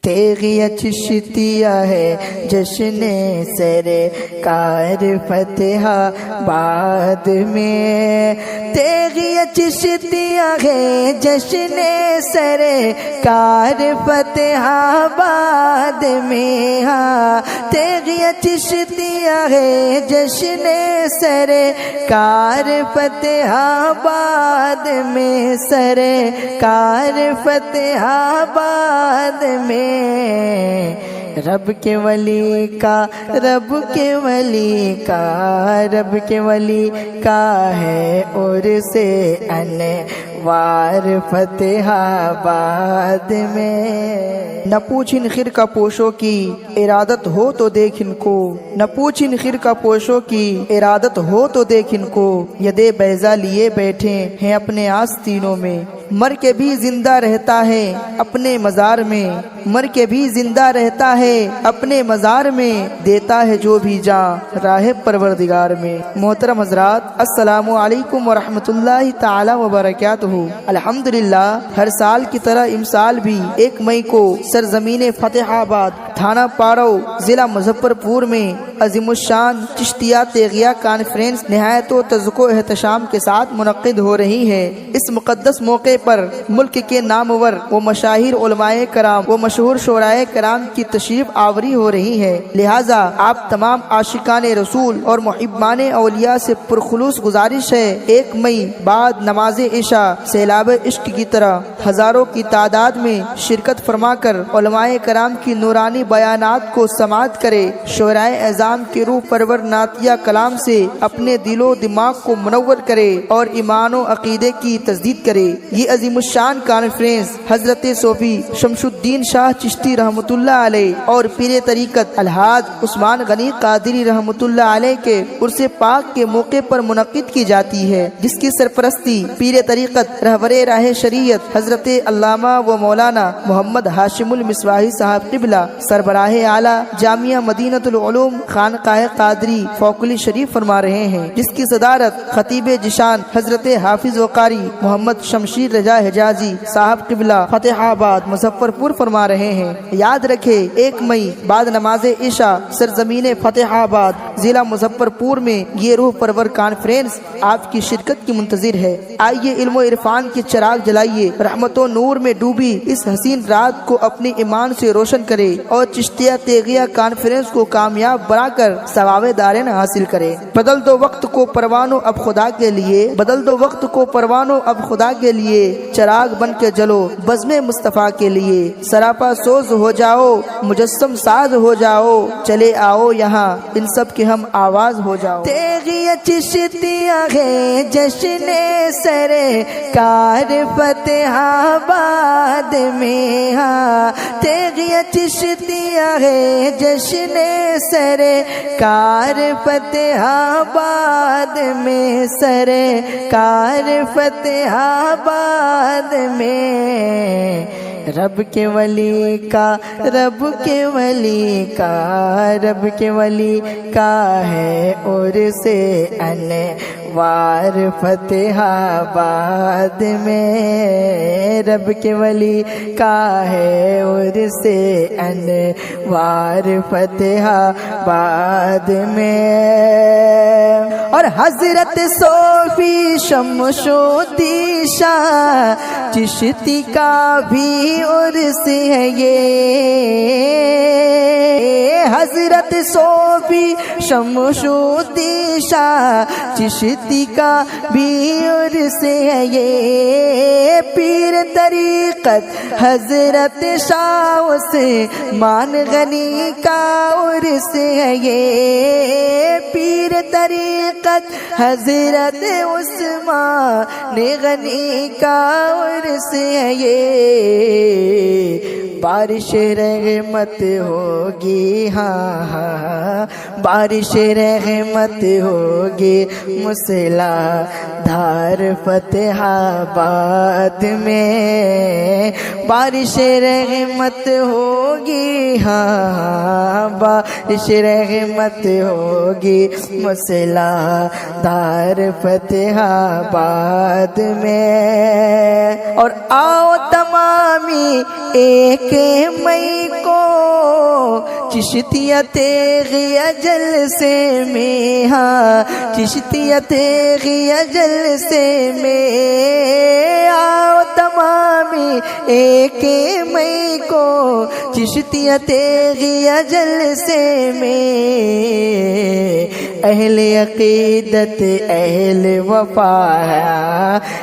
تیغیہ چشتیہ ہے جشن سرکار فتح آباد میں، تیغیہ چشتیہ ہے جشن سرکار فتح آباد میں، تیغیہ چشتیہ ہے جشن سرکار فتح آباد میں، سرکار فتح آباد میں، رب کے ولی کا، رب کے ولی کا، رب کے ولی کا ہے اور سے انوار فتح آباد میں۔ نہ پوچھ ان خرقہ پوشوں کی ارادت ہو تو دیکھ ان کو، نہ پوچھ ان خرقہ پوشوں کی ارادت ہو تو دیکھ ان کو، یدے بیضا لیے بیٹھے ہیں اپنے آستینوں میں، مر کے بھی زندہ رہتا ہے اپنے مزار میں، مر کے بھی زندہ رہتا ہے اپنے مزار میں، دیتا ہے جو بھی جان راہ پروردگار میں۔ محترم حضرات، السلام علیکم ورحمۃ اللہ تعالی وبرکاتہ۔ الحمدللہ، ہر سال کی طرح امسال بھی 1 مئی کو سرزمین فتح آباد، تھانہ پاڑو، ضلع مظفر پور میں عظیم الشان چشتیہ تیغیہ کانفرنس نہایت و تذکو احتشام کے ساتھ منعقد ہو رہی ہے۔ اس مقدس موقع پر ملک کے نامور و مشاہیر علماء کرام و مشہور شعراء کرام کی تشریف آوری ہو رہی ہے، لہٰذا آپ تمام عاشقان رسول اور محبان اولیاء سے پرخلوص گزارش ہے 1 مئی بعد نماز عشاء سیلاب عشق کی طرح ہزاروں کی تعداد میں شرکت فرما کر علماء کرام کی نورانی بیانات کو سماعت کرے، شعراء اعظام کے روح پرور نعتیہ کلام سے اپنے دل و دماغ کو منور کرے اور ایمان و عقیدے کی تجدید کرے۔ یہ عظیم الشان کانفرنس حضرت صوفی شمس الدین شاہ چشتی رحمۃ اللہ علیہ اور پیر طریقت الحاج عثمان غنی قادری رحمۃ اللہ علیہ کے عرس پاک کے موقع پر منعقد کی جاتی ہے، جس کی سرپرستی پیر طریقت رہبر راہ شریعت حضرت علامہ و مولانا محمد ہاشم المصباحی صاحب قبلہ سربراہ اعلیٰ جامعہ مدینۃ العلوم خانقاہ قادری فوکلی شریف فرما رہے ہیں، جس کی صدارت خطیب جشان حضرت حافظ وقاری محمد شمشیر رضا حجازی صاحب قبلہ فتح آباد مظفر پور فرما رہے ہیں۔ یاد رکھے 1 مئی بعد نماز عشاء سرزمین فتح آباد ضلع مظفر پور میں یہ روح پرور کانفرنس آپ کی شرکت کی منتظر ہے۔ آئیے علم و عرفان کے چراغ جلائیے، رحمت و نور میں ڈوبی اس حسین رات کو اپنے ایمان سے روشن کرے اور چشتیہ تیغیہ کانفرنس کو کامیاب بنا کر ثواب دارین حاصل کرے۔ بدل دو وقت کو پروانو اب خدا کے لیے، بدل دو وقت کو پروانو اب خدا کے لیے، چراغ بن کے جلو بزم مصطفیٰ کے لیے، سراپا سوز ہو جاؤ مجسم ساز ہو جاؤ، چلے آؤ یہاں ان سب کے ہم آواز ہو جاؤ۔ تیغیہ چشتیہ ہے جشن سرکار فتح آباد میں، تیغیہ چشتیہ ہے جشن سرکار فتح آباد میں، سرکار فتح آباد میں، رب کے ولی کا، رب کے ولی کا، رب کے ولی کا ہے اور سے انوار فتح آباد میں، رب کے ولی کا ہے اور سے انوار فتح آباد میں۔ اور حضرت صوفی شمس الدین شاہ چشتی کا بھی عرس ہے یہ، حضرت صوفی شمس الدین شاہ چشتی کا بھی عرس ہے یہ، پیر طریقت حضرت شاہ عثمان غنی کا عرس ہے یہ، پیر طریقت حضرت عثمان غنی کا عرس ہے یہ، بارش رحمت ہوگی، ہاں ہاں بارش رحمت ہوگی مسلح دھار فتح آباد میں، بارش رحمت ہوگی، ہاں بارش رحمت ہوگی مسلح دھار فتح آباد میں۔ اور آؤ تمامی 1 مئی چشتیہ تیغی اجل سے میں ہاں چشتیہ تیغی اجل سے میں آؤ تمامی ایک مئی کو چشتیہ تیغی اجل سے میں اہل عقیدت اہل وفا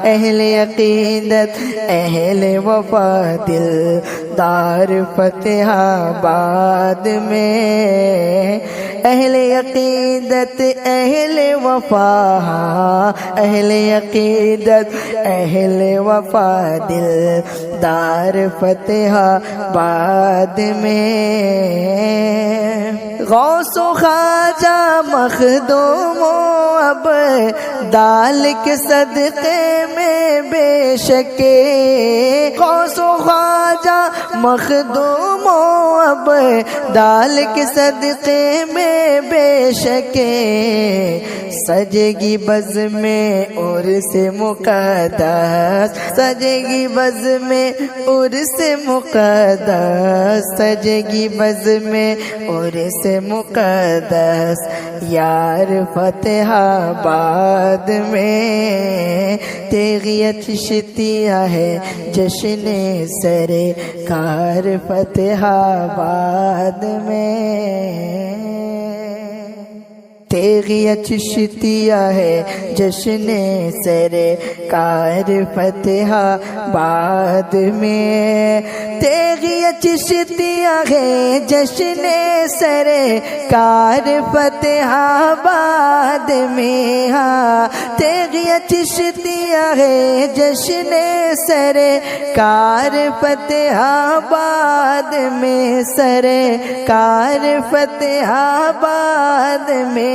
اہل عقیدت اہل وفا دل دار فتح آباد میں اہل عقیدت اہل وفا اہل عقیدت اہل وفا دل دار فتح آباد میں غوث و خواجہ مخدوم و اب دال کے صدقے میں بے شکے غوث و خواجہ مخدوم و اب دال کے صدقے میں بے شکے سجے گی بز میں عرس مقدس سجے گی بز میں عرس مقدس سجے گی بز میں عرس مقدس یار فتح آباد میں تیغیہ چشتیہ ہے جشن سرکار فتح آباد میں تیغیہ چشتیہ ہے جشن سرکار فتح آباد میں تیغیہ چشتیہ ہے جشن سرکار فتح آباد میں ہاں تیغیہ چشتیہ ہے جشن سرکار فتح آباد میں سرکار فتح آباد میں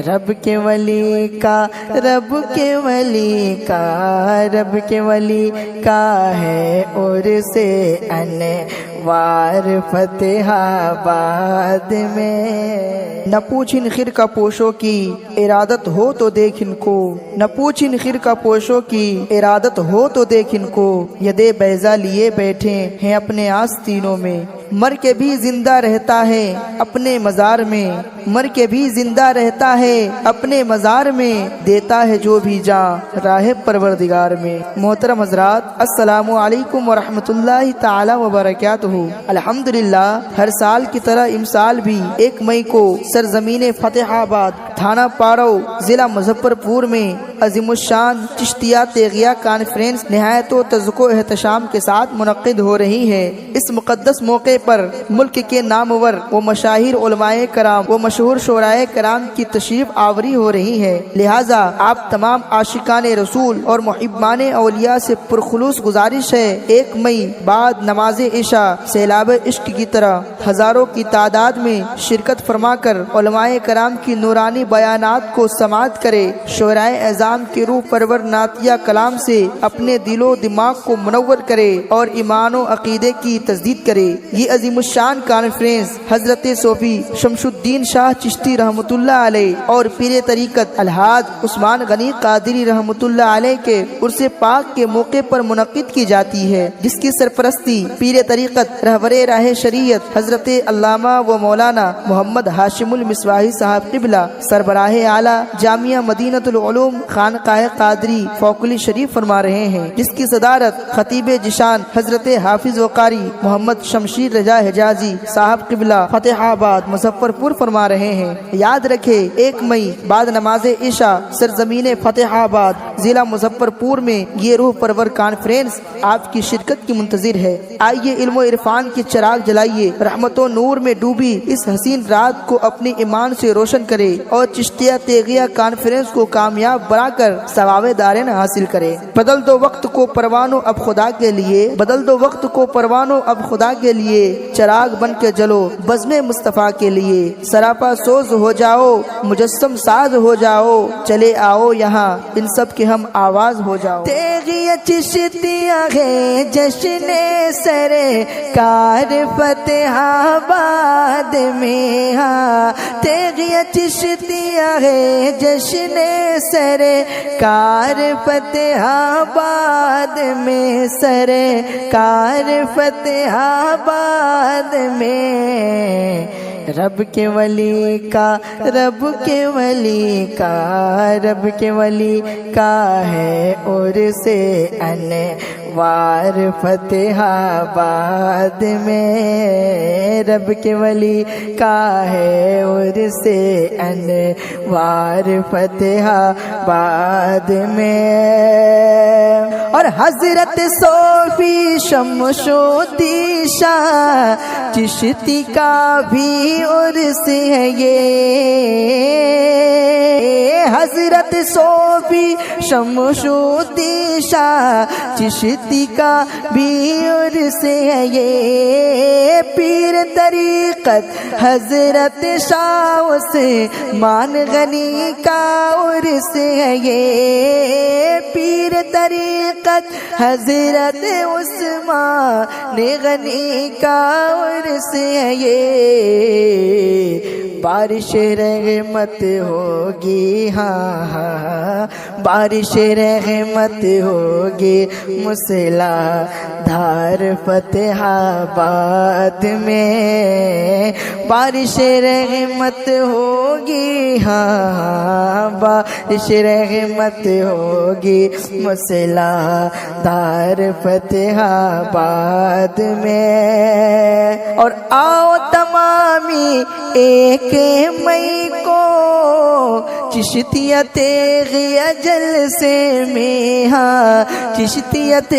رب کے ولی کا رب کے ولی کا رب کے ولی کا ہے اور سے انوار فتح آباد میں نہ پوچھ ان خرقہ پوشوں کی ارادت ہو تو دیکھ ان کو نہ پوچھ ان خرقہ پوشوں کی ارادت ہو تو دیکھ ان کو یدے بیضا لیے بیٹھے ہیں اپنے آستینوں میں مر کے بھی زندہ رہتا ہے اپنے مزار میں مر کے بھی زندہ رہتا ہے اپنے مزار میں دیتا ہے جو بھی جان راہ پروردگار میں محترم حضرات السلام علیکم ورحمۃ اللہ تعالی وبرکاتہ الحمدللہ ہر سال کی طرح امسال بھی 1 مئی کو سرزمین فتح آباد تھانہ پاڑو ضلع مظفر پور میں عظیم الشان چشتیہ تیغیہ کانفرنس نہایت و تذکر و احتشام کے ساتھ منعقد ہو رہی ہے۔ اس مقدس موقع پر ملک کے نامور و مشاہیر علماء کرام و مشہور شعراء کرام کی تشریف آوری ہو رہی ہے، لہٰذا آپ تمام عاشقان رسول اور محبان اولیاء سے پرخلوص گزارش ہے 1 مئی بعد نماز عشاء سیلاب عشق کی طرح ہزاروں کی تعداد میں شرکت فرما کر علماء کرام کی نورانی بیانات کو سماعت کرے، شعراء اعظام کے روح پرور نعتیہ کلام سے اپنے دل و دماغ کو منور کرے اور ایمان و عقیدے کی تجدید کرے۔ یہ عظیم الشان کانفرنس حضرت صوفی شمس الدین شاہ چشتی رحمۃ اللہ علیہ اور پیر طریقت الحاج عثمان غنی قادری رحمۃ اللہ علیہ کے عرس پاک کے موقع پر منعقد کی جاتی ہے، جس کی سرپرستی پیر طریقت رہبر راہ شریعت حضرت علامہ و مولانا محمد ہاشم المصباحی صاحب قبلہ سربراہ اعلیٰ جامعہ مدینۃ العلوم خانقاہ قادری فوکلی شریف فرما رہے ہیں، جس کی صدارت خطیب جشان حضرت حافظ وقاری محمد شمشیر رضا حجازی صاحب قبلہ فتح آباد مظفر پور فرما رہے ہیں۔ یاد رکھے 1 مئی بعد نماز عشاء سرزمین فتح آباد ضلع مظفر پور میں یہ روح پرور کانفرنس آپ کی شرکت کی منتظر ہے۔ آئیے علم و عرفان کی چراغ جلائیے، رحمت و نور میں ڈوبی اس حسین رات کو اپنی ایمان سے روشن کرے اور چشتیہ تیغیہ کانفرنس کو کامیاب بنا کر ثواب دارین حاصل کرے۔ بدل دو وقت کو پروانو اب خدا کے لیے، بدل دو وقت کو پروانو اب خدا کے لیے، چراغ بن کے جلو بزم مصطفیٰ کے لیے، سراپا سوز ہو جاؤ مجسم ساز ہو جاؤ، چلے آؤ یہاں ان سب کے ہم آواز ہو جاؤ۔ تیغیہ چشتیہ ہے جشن سرکار فتح آباد میں ہاں تیغیہ چشتیہ دیا ہے جشن سرکار فتح آباد میں، سرکار فتح آباد میں، رب کے ولی کا، رب کے ولی کا، رب کے ولی کا ہے اور سے انوار فتح آباد میں، رب کے ولی کا ہے اور سے انوار فتح آباد میں۔ اور حضرت صوفی شمشودی شاہ چشتی کا بھی عرس ہے یہ، حضرت صوفی شمشودی شاہ چشتی کا بھی عرس ہے یہ، پیر طریقت حضرت شاہ عثمان غنی کا عرس ہے یہ، پیر طریقت حضرت عثمان غنی کا عرس ہے یہ، بارش رحمت ہوگی، ہاں ہاں بارش رحمت ہوگی موسیٰ دھار فتح آباد میں، بارش رحمت ہوگی، ہاں بارش رحمت ہوگی موسیٰ دھار فتح آباد میں۔ اور آؤ تمامی ایک مئی کو چشتیت جلسے میں، ہاں چشتیت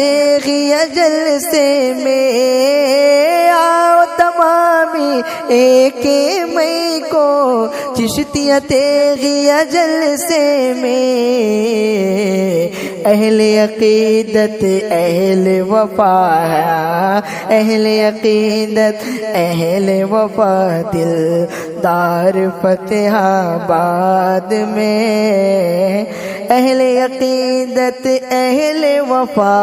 جلسے میں، آؤ تمامی ایک مئی کو چشتیت جلسے میں، اہل عقیدت اہل وفا، اہل عقیدت اہل وفا دلدار فتح آباد میں، اہل عقیدت اہل وفا،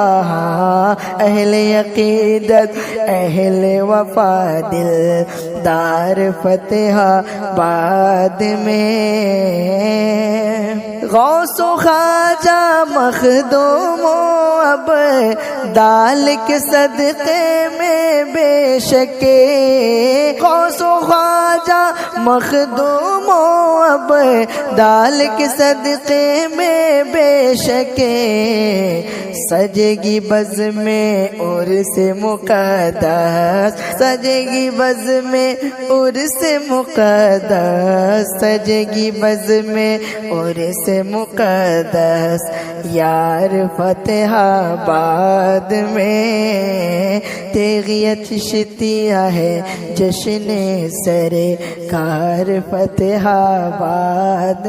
اہل عقیدت اہل وفا دلدار فتح آباد میں، غوث و خواجہ مخدوم و عبدال کے صدقے میں بے شک، غوث و خواجہ مخدوم و عبدال کے صدقے میں بے شک، سجے گی بز میں عرس مقدس، سجے گی بز میں عرس مقدس، سجے گی بز میں عرس مقدس یار فتح آباد میں، تیغیت چشتیہ ہے جشن سرکار فتح آباد۔